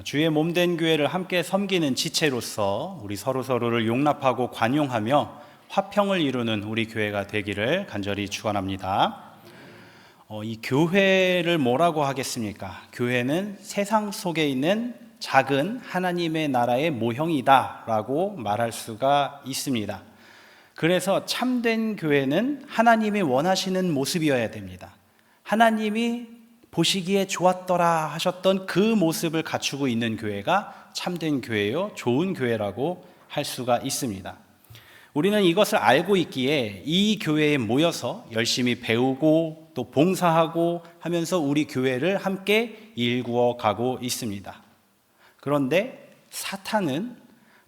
주의 몸된 교회를 함께 섬기는 지체로서 우리 서로를 용납하고 관용하며 화평을 이루는 우리 교회가 되기를 간절히 축원합니다. 이 교회를 뭐라고 하겠습니까? 교회는 세상 속에 있는 작은 하나님의 나라의 모형이다라고 말할 수가 있습니다. 그래서 참된 교회는 하나님이 원하시는 모습이어야 됩니다. 하나님이 보시기에 좋았더라 하셨던 그 모습을 갖추고 있는 교회가 참된 교회요, 좋은 교회라고 할 수가 있습니다. 우리는 이것을 알고 있기에 이 교회에 모여서 열심히 배우고 또 봉사하고 하면서 우리 교회를 함께 일구어 가고 있습니다. 그런데 사탄은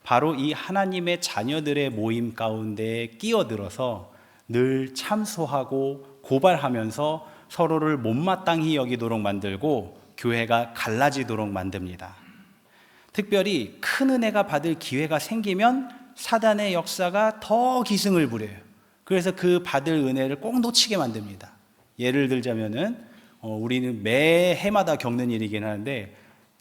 바로 이 하나님의 자녀들의 모임 가운데 끼어들어서 늘 참소하고 고발하면서 서로를 못마땅히 여기도록 만들고 교회가 갈라지도록 만듭니다. 특별히 큰 은혜가 받을 기회가 생기면 사단의 역사가 더 기승을 부려요. 그래서 그 받을 은혜를 꼭 놓치게 만듭니다. 예를 들자면은 우리는 매 해마다 겪는 일이긴 하는데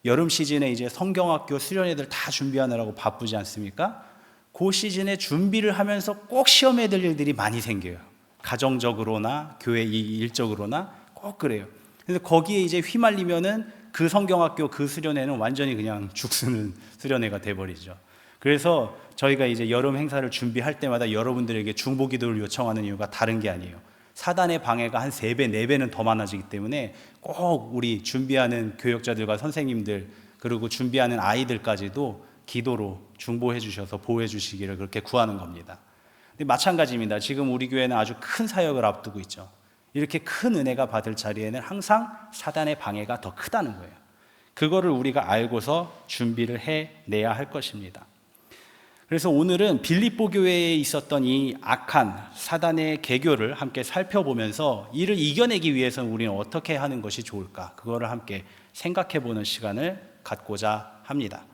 여름 시즌에 이제 성경학교 수련회들 다 준비하느라고 바쁘지 않습니까? 그 시즌에 준비를 하면서 꼭 시험에 들 일들이 많이 생겨요. 가정적으로나 교회 일적으로나 꼭 그래요. 그래서 거기에 이제 휘말리면은 그 성경학교 그 수련회는 완전히 그냥 죽쓰는 수련회가 돼버리죠. 그래서 저희가 이제 여름 행사를 준비할 때마다 여러분들에게 중보기도를 요청하는 이유가 다른 게 아니에요. 사단의 방해가 한 3배, 4배는 더 많아지기 때문에 꼭 우리 준비하는 교역자들과 선생님들 그리고 준비하는 아이들까지도 기도로 중보해 주셔서 보호해 주시기를 그렇게 구하는 겁니다. 근데 마찬가지입니다. 지금 우리 교회는 아주 큰 사역을 앞두고 있죠. 이렇게 큰 은혜가 받을 자리에는 항상 사단의 방해가 더 크다는 거예요. 그거를 우리가 알고서 준비를 해내야 할 것입니다. 그래서 오늘은 빌립보 교회에 있었던 이 악한 사단의 계교를 함께 살펴보면서 이를 이겨내기 위해서는 우리는 어떻게 하는 것이 좋을까? 그거를 함께 생각해보는 시간을 갖고자 합니다.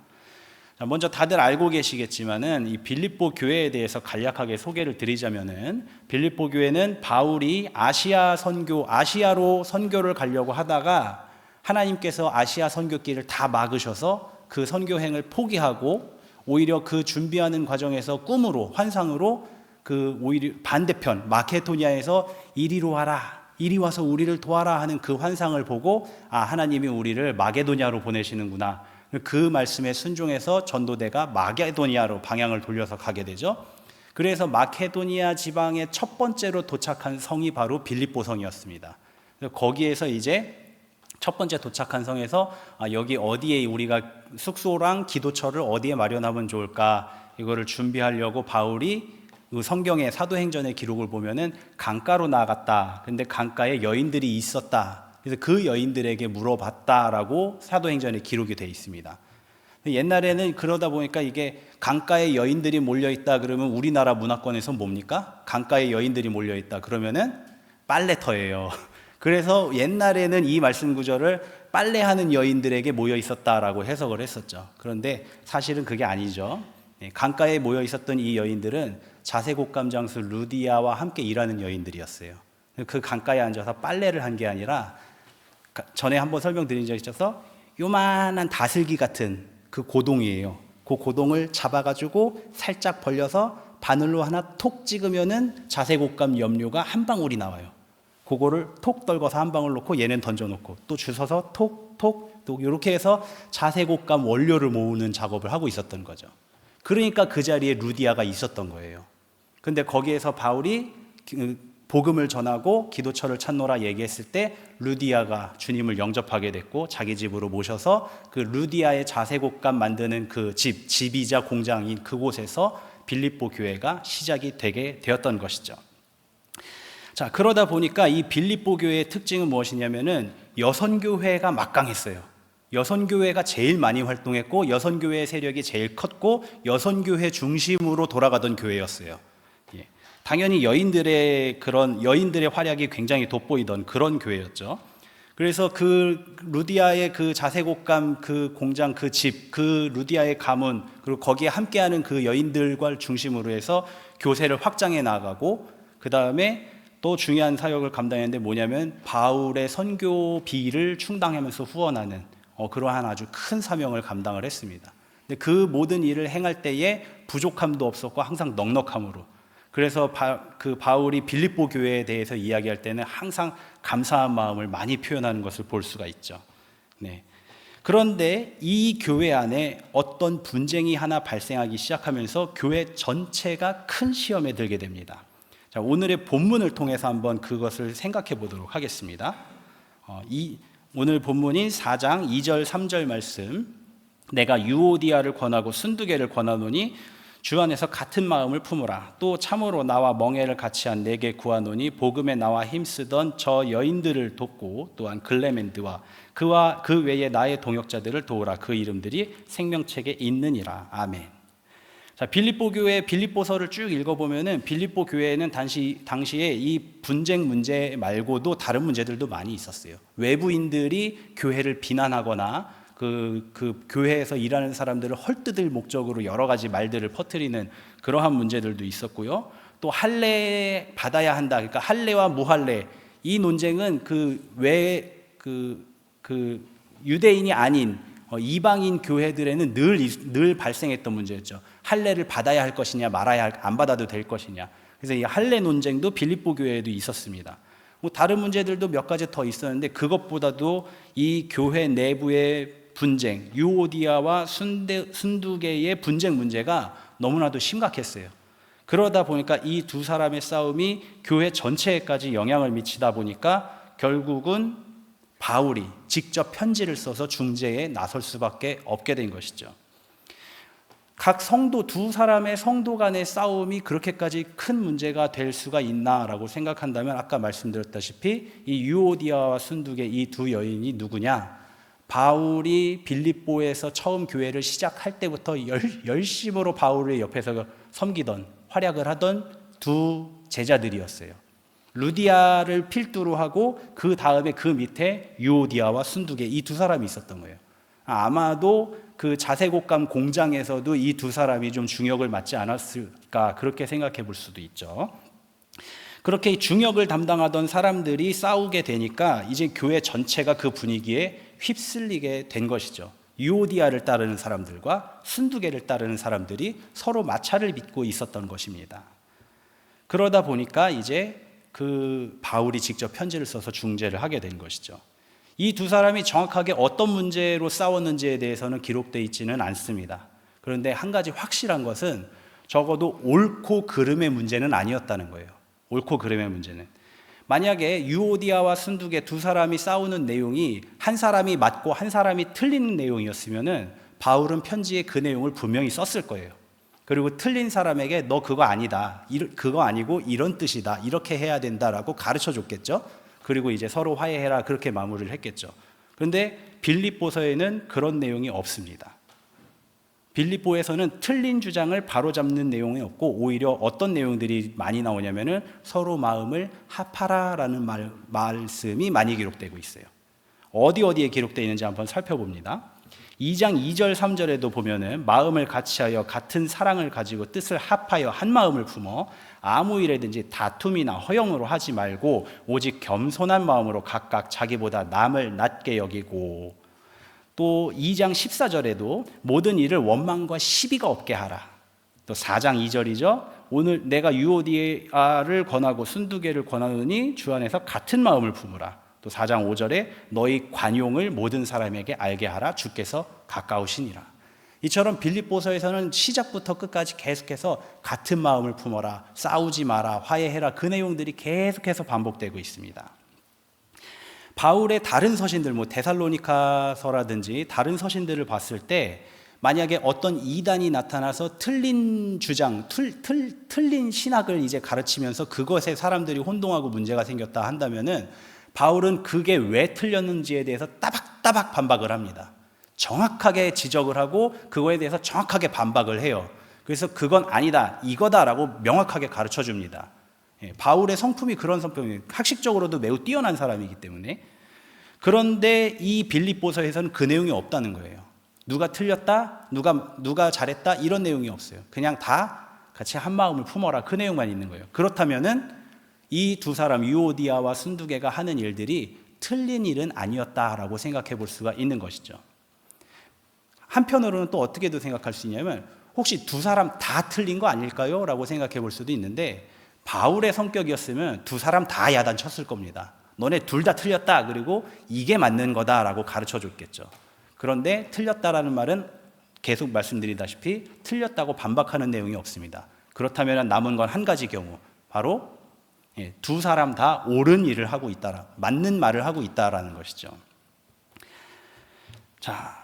먼저 다들 알고 계시겠지만은 이 빌립보 교회에 대해서 간략하게 소개를 드리자면은 빌립보 교회는 바울이 아시아로 선교를 가려고 하다가 하나님께서 아시아 선교길을 다 막으셔서 그 선교행을 포기하고 오히려 그 준비하는 과정에서 꿈으로 환상으로 그 오히려 반대편 마케도니아에서 이리로 와라, 이리 와서 우리를 도와라 하는 그 환상을 보고 하나님이 우리를 마게도니아로 보내시는구나. 그 말씀에 순종해서 전도대가 마게도니아로 방향을 돌려서 가게 되죠. 그래서 마케도니아 지방의 첫 번째로 도착한 성이 바로 빌립보 성이었습니다. 거기에서 이제 첫 번째 도착한 성에서 여기 어디에 우리가 숙소랑 기도처를 어디에 마련하면 좋을까 이거를 준비하려고 바울이 그 성경의 사도행전의 기록을 보면은 강가로 나갔다. 근데 강가에 여인들이 있었다. 그래서 그 여인들에게 물어봤다라고 사도행전에 기록이 되어 있습니다. 옛날에는 그러다 보니까 이게 강가에 여인들이 몰려있다 그러면 우리나라 문화권에서 뭡니까? 강가에 여인들이 몰려있다 그러면은 빨래터예요. 그래서 옛날에는 이 말씀 구절을 빨래하는 여인들에게 모여 있었다라고 해석을 했었죠. 그런데 사실은 그게 아니죠. 강가에 모여 있었던 이 여인들은 자색옥감 장수 루디아와 함께 일하는 여인들이었어요. 그 강가에 앉아서 빨래를 한 게 아니라 전에 한번 설명드린 적이 있어서 요만한 다슬기 같은 그 고동이에요. 그 고동을 잡아가지고 살짝 벌려서 바늘로 하나 톡 찍으면은 자색옥감 염료가 한 방울이 나와요. 그거를 톡 떨궈서 한 방울 놓고 얘는 던져놓고 또 주워서 톡톡 또 이렇게 해서 자색옥감 원료를 모으는 작업을 하고 있었던 거죠. 그러니까 그 자리에 루디아가 있었던 거예요. 근데 거기에서 바울이 복음을 전하고 기도처를 찾노라 얘기했을 때 루디아가 주님을 영접하게 됐고 자기 집으로 모셔서 그 루디아의 자색옷감 만드는 그 집이자 공장인 그곳에서 빌립보 교회가 시작이 되게 되었던 것이죠. 자, 그러다 보니까 이 빌립보 교회의 특징은 무엇이냐면은 여선교회가 막강했어요. 여선교회가 제일 많이 활동했고 여선교회의 세력이 제일 컸고 여선교회 중심으로 돌아가던 교회였어요. 당연히 여인들의 활약이 굉장히 돋보이던 그런 교회였죠. 그래서 그 루디아의 그 자색옷감 그 공장 그 집, 그 루디아의 가문 그리고 거기에 함께하는 그 여인들과 중심으로 해서 교세를 확장해 나가고 그 다음에 또 중요한 사역을 감당했는데 뭐냐면 바울의 선교비를 충당하면서 후원하는 그러한 아주 큰 사명을 감당을 했습니다. 근데 그 모든 일을 행할 때에 부족함도 없었고 항상 넉넉함으로. 그래서 바울이 빌립보 교회에 대해서 이야기할 때는 항상 감사한 마음을 많이 표현하는 것을 볼 수가 있죠. 네. 그런데 이 교회 안에 어떤 분쟁이 하나 발생하기 시작하면서 교회 전체가 큰 시험에 들게 됩니다. 자, 오늘의 본문을 통해서 한번 그것을 생각해 보도록 하겠습니다. 오늘 본문인 4장 2절 3절 말씀, 내가 유오디아를 권하고 순두개를 권하노니 주 안에서 같은 마음을 품으라. 또 참으로 나와 멍에를 같이 한 내게 구하노니 복음에 나와 힘쓰던 저 여인들을 돕고 또한 글레멘드와 그와 그 외에 나의 동역자들을 도우라. 그 이름들이 생명책에 있느니라. 아멘. 자, 빌립보 교회 빌립보서를 쭉 읽어보면은 빌립보 교회에는 당시에 이 분쟁 문제 말고도 다른 문제들도 많이 있었어요. 외부인들이 교회를 비난하거나 그 교회에서 일하는 사람들을 헐뜯을 목적으로 여러 가지 말들을 퍼뜨리는 그러한 문제들도 있었고요. 또 할례 받아야 한다. 그러니까 할례와 무할례, 이 논쟁은 유대인이 아닌 이방인 교회들에는 늘 발생했던 문제였죠. 할례를 받아야 할 것이냐, 안 받아도 될 것이냐. 그래서 이 할례 논쟁도 빌립보 교회에도 있었습니다. 다른 문제들도 몇 가지 더 있었는데 그것보다도 이 교회 내부의 분쟁, 유오디아와 순두개의 분쟁 문제가 너무나도 심각했어요. 그러다 보니까 이 두 사람의 싸움이 교회 전체에까지 영향을 미치다 보니까 결국은 바울이 직접 편지를 써서 중재에 나설 수밖에 없게 된 것이죠. 각 성도, 두 사람의 성도 간의 싸움이 그렇게까지 큰 문제가 될 수가 있나라고 생각한다면 아까 말씀드렸다시피 이 유오디아와 순두개 이 두 여인이 누구냐? 바울이 빌립보에서 처음 교회를 시작할 때부터 열심으로 바울의 옆에서 섬기던, 활약을 하던 두 제자들이었어요. 루디아를 필두로 하고 그 다음에 그 밑에 유오디아와 순두개 이 두 사람이 있었던 거예요. 아마도 그 자색옷감 공장에서도 이 두 사람이 좀 중역을 맡지 않았을까, 그렇게 생각해 볼 수도 있죠. 그렇게 중역을 담당하던 사람들이 싸우게 되니까 이제 교회 전체가 그 분위기에 휩쓸리게 된 것이죠. 유오디아를 따르는 사람들과 순두개를 따르는 사람들이 서로 마찰을 빚고 있었던 것입니다. 그러다 보니까 이제 그 바울이 직접 편지를 써서 중재를 하게 된 것이죠. 이 두 사람이 정확하게 어떤 문제로 싸웠는지에 대해서는 기록되어 있지는 않습니다. 그런데 한 가지 확실한 것은 적어도 옳고 그름의 문제는 아니었다는 거예요. 옳고 그름의 문제는. 만약에 유오디아와 순두개 두 사람이 싸우는 내용이 한 사람이 맞고 한 사람이 틀리는 내용이었으면은 바울은 편지에 그 내용을 분명히 썼을 거예요. 그리고 틀린 사람에게 너 그거 아니다, 그거 아니고 이런 뜻이다, 이렇게 해야 된다라고 가르쳐 줬겠죠. 그리고 이제 서로 화해해라, 그렇게 마무리를 했겠죠. 그런데 빌립보서에는 그런 내용이 없습니다. 빌립보에서는 틀린 주장을 바로잡는 내용이 없고 오히려 어떤 내용들이 많이 나오냐면은 서로 마음을 합하라라는 말씀이 많이 기록되고 있어요. 어디에 기록되어 있는지 한번 살펴봅니다. 2장 2절 3절에도 보면은 마음을 같이하여 같은 사랑을 가지고 뜻을 합하여 한 마음을 품어 아무 일에든지 다툼이나 허영으로 하지 말고 오직 겸손한 마음으로 각각 자기보다 남을 낮게 여기고, 또 2장 14절에도 모든 일을 원망과 시비가 없게 하라. 또 4장 2절이죠. 오늘 내가 유오디아를 권하고 순두개를 권하노니 주 안에서 같은 마음을 품으라. 또 4장 5절에 너희 관용을 모든 사람에게 알게 하라. 주께서 가까우시니라. 이처럼 빌립보서에서는 시작부터 끝까지 계속해서 같은 마음을 품어라, 싸우지 마라, 화해해라, 그 내용들이 계속해서 반복되고 있습니다. 바울의 다른 서신들, 데살로니카서라든지 다른 서신들을 봤을 때 만약에 어떤 이단이 나타나서 틀린 주장, 틀린 신학을 이제 가르치면서 그것에 사람들이 혼동하고 문제가 생겼다 한다면은 바울은 그게 왜 틀렸는지에 대해서 따박따박 반박을 합니다. 정확하게 지적을 하고 그거에 대해서 정확하게 반박을 해요. 그래서 그건 아니다, 이거다라고 명확하게 가르쳐 줍니다. 바울의 성품이 그런 성품이에요. 학식적으로도 매우 뛰어난 사람이기 때문에. 그런데 이 빌립보서에서는 그 내용이 없다는 거예요. 누가 틀렸다, 누가 잘했다, 이런 내용이 없어요. 그냥 다 같이 한 마음을 품어라, 그 내용만 있는 거예요. 그렇다면은 이 두 사람 유오디아와 순두개가 하는 일들이 틀린 일은 아니었다라고 생각해 볼 수가 있는 것이죠. 한편으로는 또 어떻게도 생각할 수 있냐면 혹시 두 사람 다 틀린 거 아닐까요? 라고 생각해 볼 수도 있는데 바울의 성격이었으면 두 사람 다 야단쳤을 겁니다. 너네 둘 다 틀렸다. 그리고 이게 맞는 거다라고 가르쳐 줬겠죠. 그런데 틀렸다라는 말은 계속 말씀드리다시피 틀렸다고 반박하는 내용이 없습니다. 그렇다면 남은 건 한 가지 경우, 바로 두 사람 다 옳은 일을 하고 있다, 맞는 말을 하고 있다라는 것이죠. 자,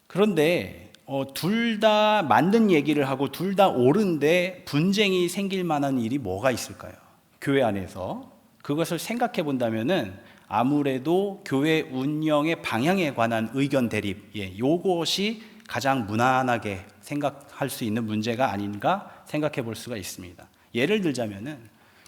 그런데 둘 다 맞는 얘기를 하고 둘 다 옳은데 분쟁이 생길 만한 일이 뭐가 있을까요? 교회 안에서 그것을 생각해 본다면은 아무래도 교회 운영의 방향에 관한 의견 대립, 요것이 가장 무난하게 생각할 수 있는 문제가 아닌가 생각해 볼 수가 있습니다. 예를 들자면은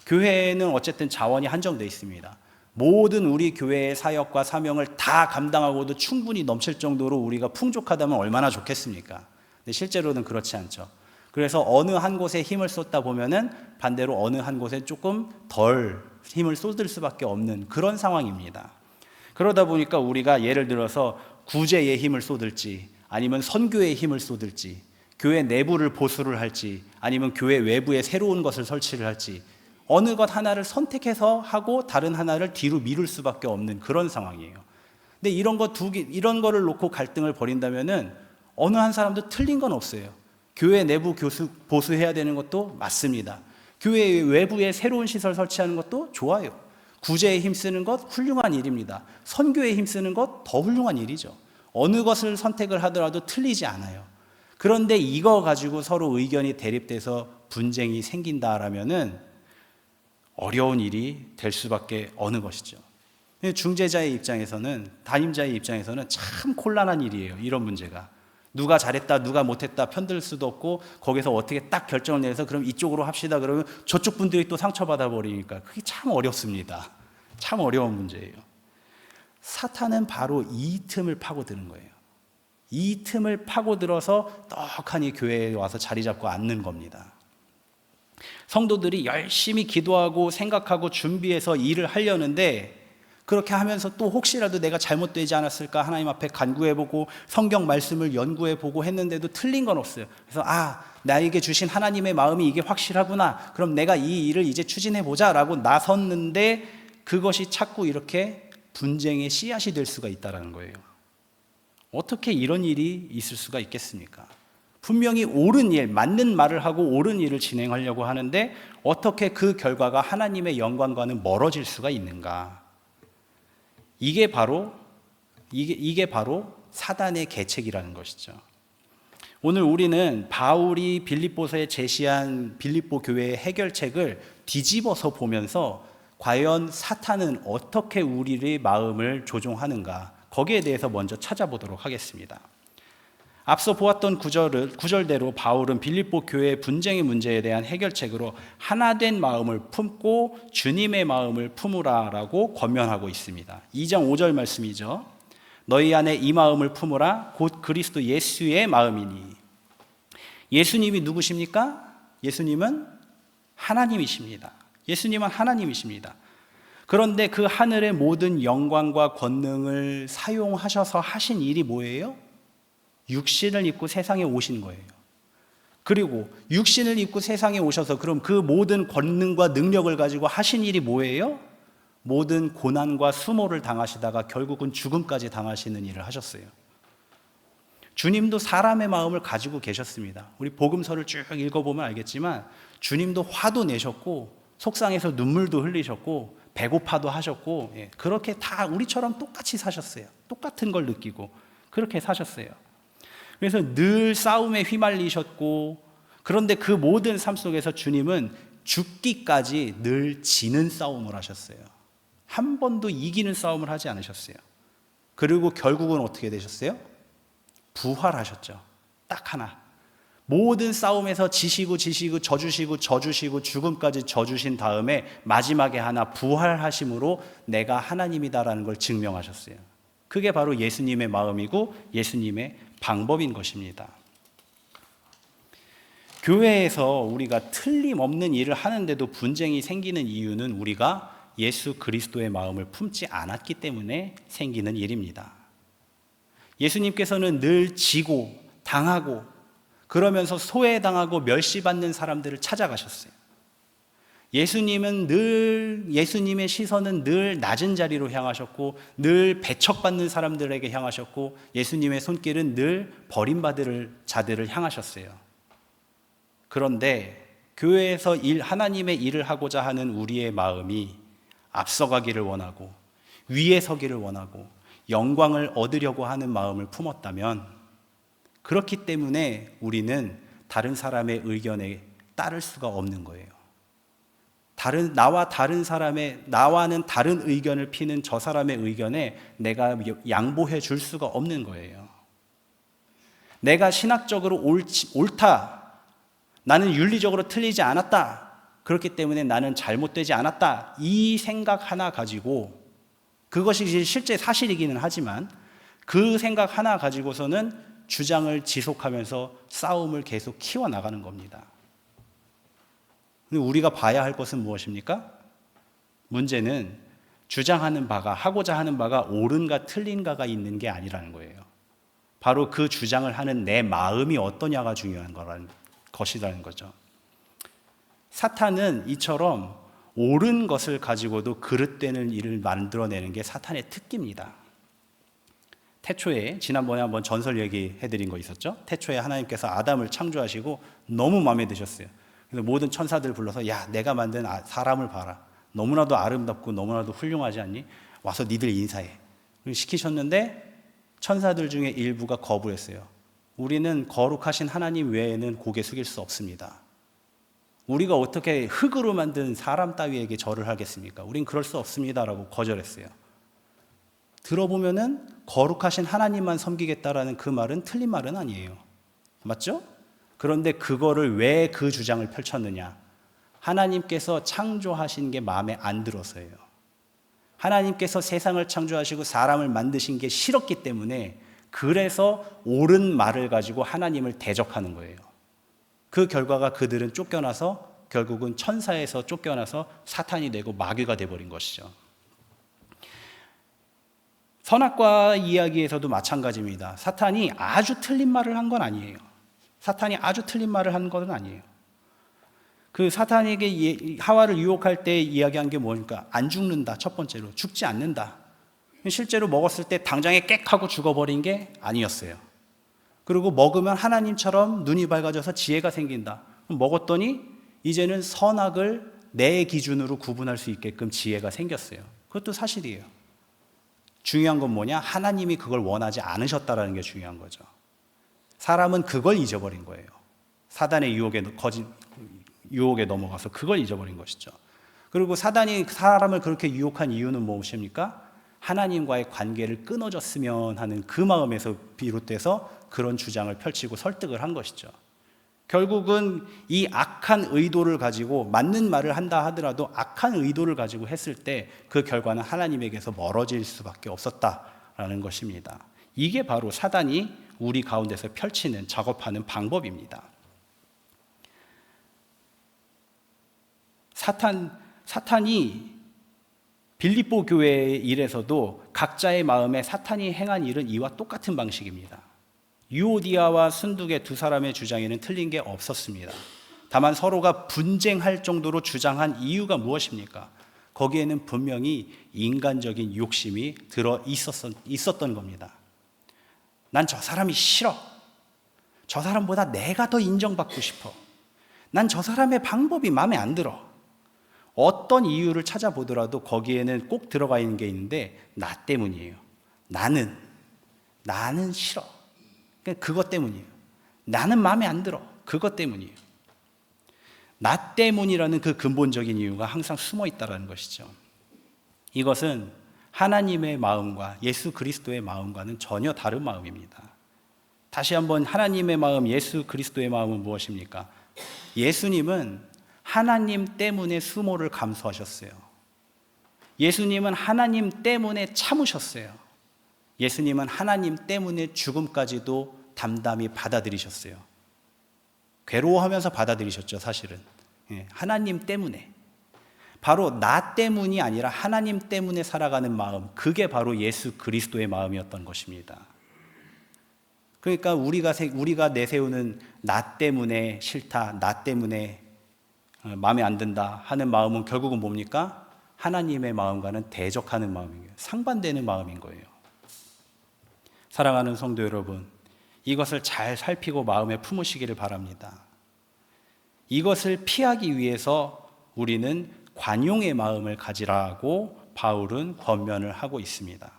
교회는 어쨌든 자원이 한정되어 있습니다. 모든 우리 교회의 사역과 사명을 다 감당하고도 충분히 넘칠 정도로 우리가 풍족하다면 얼마나 좋겠습니까? 근데 실제로는 그렇지 않죠. 그래서 어느 한 곳에 힘을 쏟다 보면은 반대로 어느 한 곳에 조금 덜 힘을 쏟을 수밖에 없는 그런 상황입니다. 그러다 보니까 우리가 예를 들어서 구제에 힘을 쏟을지, 아니면 선교에 힘을 쏟을지, 교회 내부를 보수를 할지, 아니면 교회 외부에 새로운 것을 설치를 할지, 어느 것 하나를 선택해서 하고 다른 하나를 뒤로 미룰 수밖에 없는 그런 상황이에요. 근데 이런 거를 놓고 갈등을 벌인다면은 어느 한 사람도 틀린 건 없어요. 교회 내부 보수해야 되는 것도 맞습니다. 교회 외부에 새로운 시설 설치하는 것도 좋아요. 구제에 힘쓰는 것 훌륭한 일입니다. 선교에 힘쓰는 것 더 훌륭한 일이죠. 어느 것을 선택을 하더라도 틀리지 않아요. 그런데 이거 가지고 서로 의견이 대립돼서 분쟁이 생긴다라면은 어려운 일이 될 수밖에 어느 것이죠. 중재자의 입장에서는, 담임자의 입장에서는 참 곤란한 일이에요. 이런 문제가. 누가 잘했다, 누가 못했다 편들 수도 없고, 거기서 어떻게 딱 결정을 내서 그럼 이쪽으로 합시다 그러면 저쪽 분들이 또 상처받아 버리니까 그게 참 어렵습니다. 참 어려운 문제예요. 사탄은 바로 이 틈을 파고드는 거예요. 이 틈을 파고들어서 떡하니 교회에 와서 자리 잡고 앉는 겁니다. 성도들이 열심히 기도하고 생각하고 준비해서 일을 하려는데, 그렇게 하면서 또 혹시라도 내가 잘못되지 않았을까 하나님 앞에 간구해보고 성경 말씀을 연구해보고 했는데도 틀린 건 없어요. 그래서 나에게 주신 하나님의 마음이 이게 확실하구나, 그럼 내가 이 일을 이제 추진해보자 라고 나섰는데 그것이 자꾸 이렇게 분쟁의 씨앗이 될 수가 있다는 거예요. 어떻게 이런 일이 있을 수가 있겠습니까? 분명히 옳은 일, 맞는 말을 하고 옳은 일을 진행하려고 하는데 어떻게 그 결과가 하나님의 영광과는 멀어질 수가 있는가? 이게 바로 사단의 계책이라는 것이죠. 오늘 우리는 바울이 빌립보서에 제시한 빌립보 교회의 해결책을 뒤집어서 보면서 과연 사탄은 어떻게 우리의 마음을 조종하는가, 거기에 대해서 먼저 찾아보도록 하겠습니다. 앞서 보았던 구절대로 바울은 빌립보 교회의 분쟁의 문제에 대한 해결책으로 하나된 마음을 품고 주님의 마음을 품으라라고 권면하고 있습니다. 2장 5절 말씀이죠. 너희 안에 이 마음을 품으라 곧 그리스도 예수의 마음이니. 예수님이 누구십니까? 예수님은 하나님이십니다. 예수님은 하나님이십니다. 그런데 그 하늘의 모든 영광과 권능을 사용하셔서 하신 일이 뭐예요? 육신을 입고 세상에 오신 거예요. 그리고 육신을 입고 세상에 오셔서 그럼 그 모든 권능과 능력을 가지고 하신 일이 뭐예요? 모든 고난과 수모를 당하시다가 결국은 죽음까지 당하시는 일을 하셨어요. 주님도 사람의 마음을 가지고 계셨습니다. 우리 복음서를 쭉 읽어보면 알겠지만 주님도 화도 내셨고 속상해서 눈물도 흘리셨고 배고파도 하셨고, 그렇게 다 우리처럼 똑같이 사셨어요. 똑같은 걸 느끼고 그렇게 사셨어요. 그래서 늘 싸움에 휘말리셨고, 그런데 그 모든 삶 속에서 주님은 죽기까지 늘 지는 싸움을 하셨어요. 한 번도 이기는 싸움을 하지 않으셨어요. 그리고 결국은 어떻게 되셨어요? 부활하셨죠. 딱 하나. 모든 싸움에서 지시고 져주시고 죽음까지 져주신 다음에 마지막에 하나 부활하심으로 내가 하나님이다라는 걸 증명하셨어요. 그게 바로 예수님의 마음이고 예수님의 방법인 것입니다. 교회에서 우리가 틀림없는 일을 하는데도 분쟁이 생기는 이유는 우리가 예수 그리스도의 마음을 품지 않았기 때문에 생기는 일입니다. 예수님께서는 늘 지고 당하고 그러면서 소외당하고 멸시받는 사람들을 찾아가셨어요. 예수님의 시선은 늘 낮은 자리로 향하셨고 늘 배척받는 사람들에게 향하셨고 예수님의 손길은 늘 버림받을 자들을 향하셨어요. 그런데 교회에서 하나님의 일을 하고자 하는 우리의 마음이 앞서가기를 원하고 위에 서기를 원하고 영광을 얻으려고 하는 마음을 품었다면, 그렇기 때문에 우리는 다른 사람의 의견에 따를 수가 없는 거예요. 나와는 다른 의견을 피는 저 사람의 의견에 내가 양보해 줄 수가 없는 거예요. 내가 신학적으로 옳다, 나는 윤리적으로 틀리지 않았다, 그렇기 때문에 나는 잘못되지 않았다, 이 생각 하나 가지고, 그것이 실제 사실이기는 하지만 그 생각 하나 가지고서는 주장을 지속하면서 싸움을 계속 키워나가는 겁니다. 근데 우리가 봐야 할 것은 무엇입니까? 문제는 주장하는 바가, 하고자 하는 바가 옳은가 틀린가가 있는 게 아니라는 거예요. 바로 그 주장을 하는 내 마음이 어떠냐가 중요한 것이라는 거죠. 사탄은 이처럼 옳은 것을 가지고도 그릇되는 일을 만들어내는 게 사탄의 특기입니다. 태초에, 지난번에 한번 전설 얘기해드린 거 있었죠? 태초에 하나님께서 아담을 창조하시고 너무 마음에 드셨어요. 그래서 모든 천사들 불러서, 야, 내가 만든 사람을 봐라. 너무나도 아름답고 너무나도 훌륭하지 않니? 와서 니들 인사해. 시키셨는데 천사들 중에 일부가 거부했어요. 우리는 거룩하신 하나님 외에는 고개 숙일 수 없습니다. 우리가 어떻게 흙으로 만든 사람 따위에게 절을 하겠습니까? 우린 그럴 수 없습니다라고 거절했어요. 들어보면은 거룩하신 하나님만 섬기겠다라는 그 말은 틀린 말은 아니에요. 맞죠? 그런데 그거를 왜 그 주장을 펼쳤느냐? 하나님께서 창조하신 게 마음에 안 들어서예요. 하나님께서 세상을 창조하시고 사람을 만드신 게 싫었기 때문에, 그래서 옳은 말을 가지고 하나님을 대적하는 거예요. 그 결과가 그들은 쫓겨나서 결국은 천사에서 쫓겨나서 사탄이 되고 마귀가 되어버린 것이죠. 선악과 이야기에서도 마찬가지입니다. 사탄이 아주 틀린 말을 한 건 아니에요. 그 사탄에게 하와를 유혹할 때 이야기한 게 뭐니까? 안 죽는다. 첫 번째로 죽지 않는다. 실제로 먹었을 때 당장에 깨ꯛ 하고 죽어버린 게 아니었어요. 그리고 먹으면 하나님처럼 눈이 밝아져서 지혜가 생긴다. 먹었더니 이제는 선악을 내 기준으로 구분할 수 있게끔 지혜가 생겼어요. 그것도 사실이에요. 중요한 건 뭐냐? 하나님이 그걸 원하지 않으셨다라는 게 중요한 거죠. 사람은 그걸 잊어버린 거예요. 사단의 유혹에 넘어가서 그걸 잊어버린 것이죠. 그리고 사단이 사람을 그렇게 유혹한 이유는 무엇입니까? 하나님과의 관계를 끊어졌으면 하는 그 마음에서 비롯돼서 그런 주장을 펼치고 설득을 한 것이죠. 결국은 이 악한 의도를 가지고, 맞는 말을 한다 하더라도 악한 의도를 가지고 했을 때 그 결과는 하나님에게서 멀어질 수밖에 없었다라는 것입니다. 이게 바로 사단이 우리 가운데서 펼치는, 작업하는 방법입니다. 사탄이 빌립보 교회의 일에서도 각자의 마음에 사탄이 행한 일은 이와 똑같은 방식입니다. 유오디아와 순두계 두 사람의 주장에는 틀린 게 없었습니다. 다만 서로가 분쟁할 정도로 주장한 이유가 무엇입니까? 거기에는 분명히 인간적인 욕심이 들어 있었던 겁니다. 난 저 사람이 싫어. 저 사람보다 내가 더 인정받고 싶어. 난 저 사람의 방법이 마음에 안 들어. 어떤 이유를 찾아보더라도 거기에는 꼭 들어가 있는 게 있는데, 나 때문이에요. 나는 싫어. 그것 때문이에요. 나는 마음에 안 들어. 그것 때문이에요. 나 때문이라는 그 근본적인 이유가 항상 숨어 있다는 것이죠. 이것은 하나님의 마음과 예수 그리스도의 마음과는 전혀 다른 마음입니다. 다시 한번, 하나님의 마음, 예수 그리스도의 마음은 무엇입니까? 예수님은 하나님 때문에 수모를 감수하셨어요. 예수님은 하나님 때문에 참으셨어요. 예수님은 하나님 때문에 죽음까지도 담담히 받아들이셨어요. 괴로워하면서 받아들이셨죠, 사실은. 하나님 때문에. 바로 나 때문이 아니라 하나님 때문에 살아가는 마음, 그게 바로 예수 그리스도의 마음이었던 것입니다. 그러니까 우리가 내세우는 나 때문에 싫다, 나 때문에 마음에 안 든다 하는 마음은 결국은 뭡니까? 하나님의 마음과는 대적하는 마음이에요. 상반되는 마음인 거예요. 사랑하는 성도 여러분, 이것을 잘 살피고 마음에 품으시기를 바랍니다. 이것을 피하기 위해서 우리는 관용의 마음을 가지라고 바울은 권면을 하고 있습니다.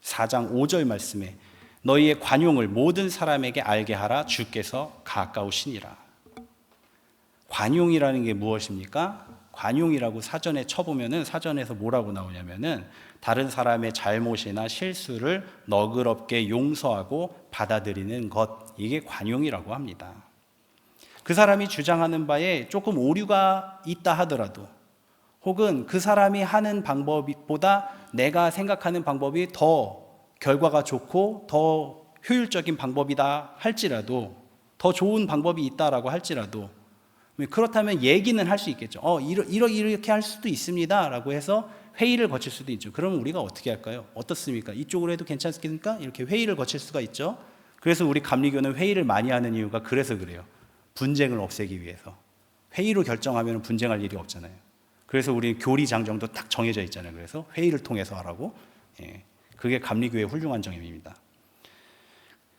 4장 5절 말씀에 너희의 관용을 모든 사람에게 알게 하라, 주께서 가까우시니라. 관용이라는 게 무엇입니까? 관용이라고 사전에 쳐보면은 사전에서 뭐라고 나오냐면은 다른 사람의 잘못이나 실수를 너그럽게 용서하고 받아들이는 것, 이게 관용이라고 합니다. 그 사람이 주장하는 바에 조금 오류가 있다 하더라도, 혹은 그 사람이 하는 방법보다 내가 생각하는 방법이 더 결과가 좋고 더 효율적인 방법이다 할지라도, 더 좋은 방법이 있다라고 할지라도, 그렇다면 얘기는 할 수 있겠죠. 이렇게 할 수도 있습니다 라고 해서 회의를 거칠 수도 있죠. 그러면 우리가 어떻게 할까요? 어떻습니까? 이쪽으로 해도 괜찮습니까? 이렇게 회의를 거칠 수가 있죠. 그래서 우리 감리교는 회의를 많이 하는 이유가 그래서 그래요. 분쟁을 없애기 위해서. 회의로 결정하면 분쟁할 일이 없잖아요. 그래서 우리 교리장정도 딱 정해져 있잖아요. 그래서 회의를 통해서 하라고. 그게 감리교의 훌륭한 점입니다.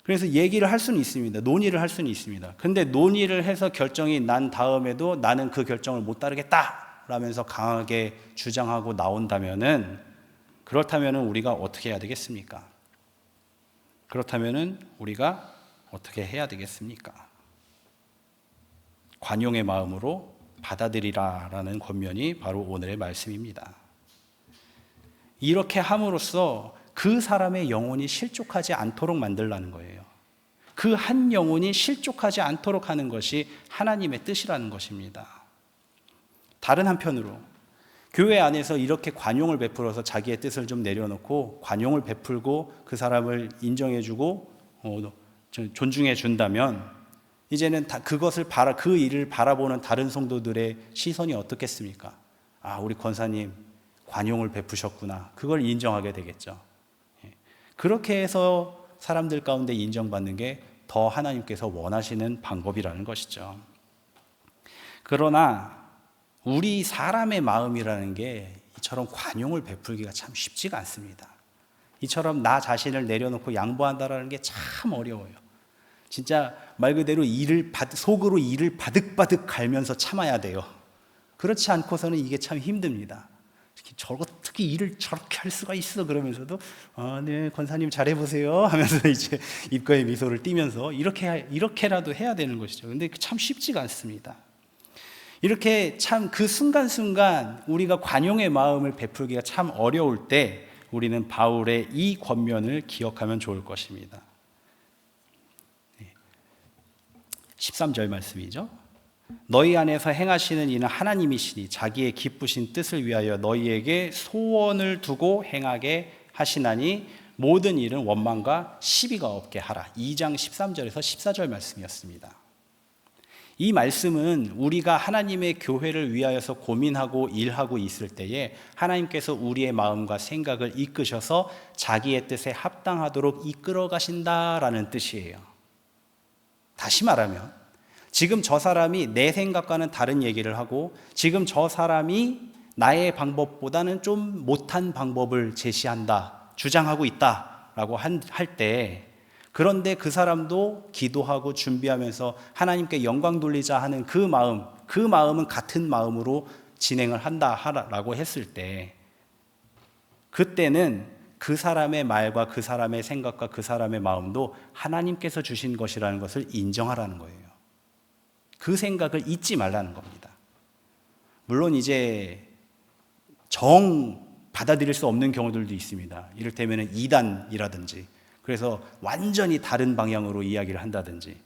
그래서 얘기를 할 수는 있습니다. 논의를 할 수는 있습니다. 근데 논의를 해서 결정이 난 다음에도 나는 그 결정을 못 따르겠다 라면서 강하게 주장하고 나온다면은, 그렇다면은 우리가 어떻게 해야 되겠습니까? 그렇다면은 우리가 어떻게 해야 되겠습니까? 관용의 마음으로 받아들이라라는 권면이 바로 오늘의 말씀입니다. 이렇게 함으로써 그 사람의 영혼이 실족하지 않도록 만들라는 거예요. 그 한 영혼이 실족하지 않도록 하는 것이 하나님의 뜻이라는 것입니다. 다른 한편으로 교회 안에서 이렇게 관용을 베풀어서 자기의 뜻을 좀 내려놓고 관용을 베풀고 그 사람을 인정해주고 존중해준다면, 이제는 그 일을 바라보는 다른 성도들의 시선이 어떻겠습니까? 아, 우리 권사님 관용을 베푸셨구나. 그걸 인정하게 되겠죠. 그렇게 해서 사람들 가운데 인정받는 게 더 하나님께서 원하시는 방법이라는 것이죠. 그러나 우리 사람의 마음이라는 게 이처럼 관용을 베풀기가 참 쉽지가 않습니다. 이처럼 나 자신을 내려놓고 양보한다는 게 참 어려워요. 진짜 말 그대로 속으로 이를 바득바득 갈면서 참아야 돼요. 그렇지 않고서는 이게 참 힘듭니다. 어떻게 일을 저렇게 할 수가 있어? 그러면서도 네, 권사님 잘해보세요 하면서 이제 입가에 미소를 띠면서 이렇게라도 해야 되는 것이죠. 근데 참 쉽지가 않습니다. 이렇게 참 그 순간순간 우리가 관용의 마음을 베풀기가 참 어려울 때 우리는 바울의 이 권면을 기억하면 좋을 것입니다. 13절 말씀이죠. 너희 안에서 행하시는 이는 하나님이시니 자기의 기쁘신 뜻을 위하여 너희에게 소원을 두고 행하게 하시나니 모든 일은 원망과 시비가 없게 하라. 2장 13절에서 14절 말씀이었습니다. 이 말씀은 우리가 하나님의 교회를 위하여서 고민하고 일하고 있을 때에 하나님께서 우리의 마음과 생각을 이끄셔서 자기의 뜻에 합당하도록 이끌어 가신다라는 뜻이에요. 다시 말하면 지금 저 사람이 내 생각과는 다른 얘기를 하고, 지금 저 사람이 나의 방법보다는 좀 못한 방법을 제시한다, 주장하고 있다라고 할 때, 그런데 그 사람도 기도하고 준비하면서 하나님께 영광 돌리자 하는 그 마음은 같은 마음으로 진행을 한다라고 했을 때, 그때는 그 사람의 말과 그 사람의 생각과 그 사람의 마음도 하나님께서 주신 것이라는 것을 인정하라는 거예요. 그 생각을 잊지 말라는 겁니다. 물론 이제 받아들일 수 없는 경우들도 있습니다. 이를테면 이단이라든지, 그래서 완전히 다른 방향으로 이야기를 한다든지,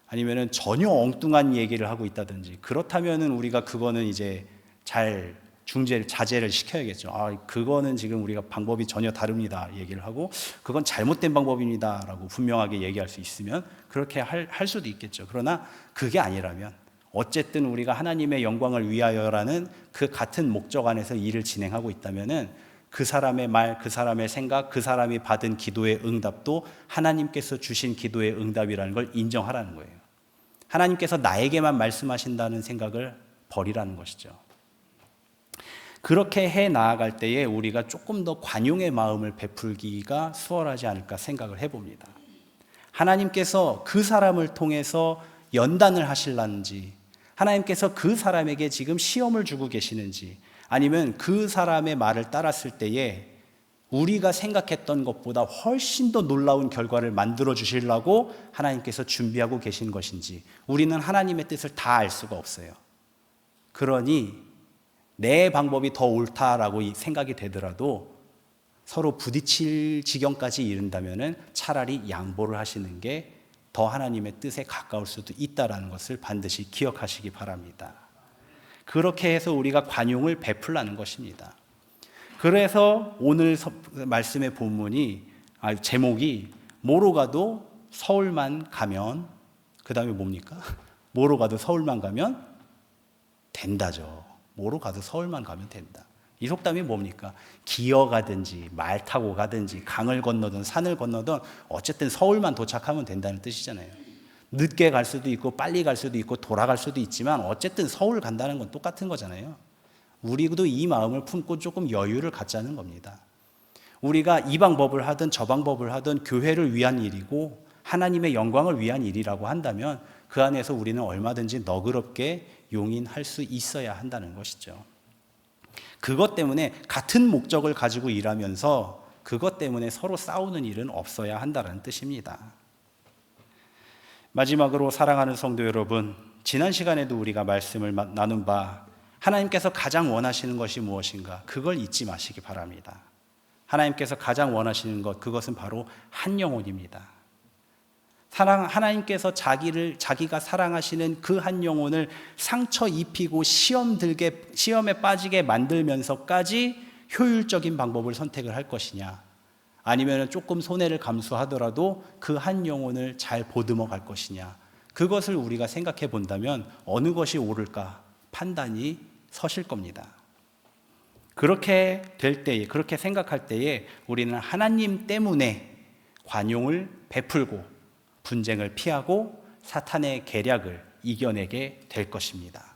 아니면은 전혀 엉뚱한 얘기를 하고 있다든지, 그렇다면은 우리가 그거는 이제 잘 자제를 시켜야겠죠. 그거는 지금 우리가 방법이 전혀 다릅니다 얘기를 하고, 그건 잘못된 방법입니다 라고 분명하게 얘기할 수 있으면 그렇게 할 수도 있겠죠. 그러나 그게 아니라면 어쨌든 우리가 하나님의 영광을 위하여라는 그 같은 목적 안에서 일을 진행하고 있다면은 그 사람의 말, 그 사람의 생각, 그 사람이 받은 기도의 응답도 하나님께서 주신 기도의 응답이라는 걸 인정하라는 거예요. 하나님께서 나에게만 말씀하신다는 생각을 버리라는 것이죠. 그렇게 해 나아갈 때에 우리가 조금 더 관용의 마음을 베풀기가 수월하지 않을까 생각을 해봅니다. 하나님께서 그 사람을 통해서 연단을 하실는지, 하나님께서 그 사람에게 지금 시험을 주고 계시는지, 아니면 그 사람의 말을 따랐을 때에 우리가 생각했던 것보다 훨씬 더 놀라운 결과를 만들어 주시려고 하나님께서 준비하고 계신 것인지, 우리는 하나님의 뜻을 다 알 수가 없어요. 그러니 내 방법이 더 옳다라고 생각이 되더라도 서로 부딪힐 지경까지 이른다면 차라리 양보를 하시는 게 더 하나님의 뜻에 가까울 수도 있다는 것을 반드시 기억하시기 바랍니다. 그렇게 해서 우리가 관용을 베풀라는 것입니다. 그래서 오늘 말씀의 본문이 제목이 뭐로 가도 서울만 가면, 그 다음에 뭡니까? 뭐로 가도 서울만 가면 된다죠. 뭐로 가도 서울만 가면 된다. 이 속담이 뭡니까? 기어가든지 말 타고 가든지 강을 건너든 산을 건너든 어쨌든 서울만 도착하면 된다는 뜻이잖아요. 늦게 갈 수도 있고 빨리 갈 수도 있고 돌아갈 수도 있지만 어쨌든 서울 간다는 건 똑같은 거잖아요. 우리도 이 마음을 품고 조금 여유를 갖자는 겁니다. 우리가 이 방법을 하든 저 방법을 하든 교회를 위한 일이고 하나님의 영광을 위한 일이라고 한다면 그 안에서 우리는 얼마든지 너그럽게 용인할 수 있어야 한다는 것이죠. 그것 때문에 같은 목적을 가지고 일하면서 그것 때문에 서로 싸우는 일은 없어야 한다는 뜻입니다. 마지막으로 사랑하는 성도 여러분, 지난 시간에도 우리가 말씀을 나눈 바 하나님께서 가장 원하시는 것이 무엇인가? 그걸 잊지 마시기 바랍니다. 하나님께서 가장 원하시는 것, 그것은 바로 한 영혼입니다. 하나님께서 자기가 사랑하시는 그 한 영혼을 상처 입히고 시험에 빠지게 만들면서까지 효율적인 방법을 선택을 할 것이냐, 아니면 조금 손해를 감수하더라도 그 한 영혼을 잘 보듬어 갈 것이냐, 그것을 우리가 생각해 본다면 어느 것이 옳을까 판단이 서실 겁니다. 그렇게 될 때에, 그렇게 생각할 때에 우리는 하나님 때문에 관용을 베풀고 분쟁을 피하고 사탄의 계략을 이겨내게 될 것입니다.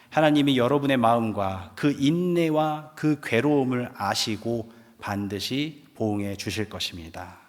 하나님이 여러분의 마음과 그 인내와 그 괴로움을 아시고 반드시 보응해 주실 것입니다.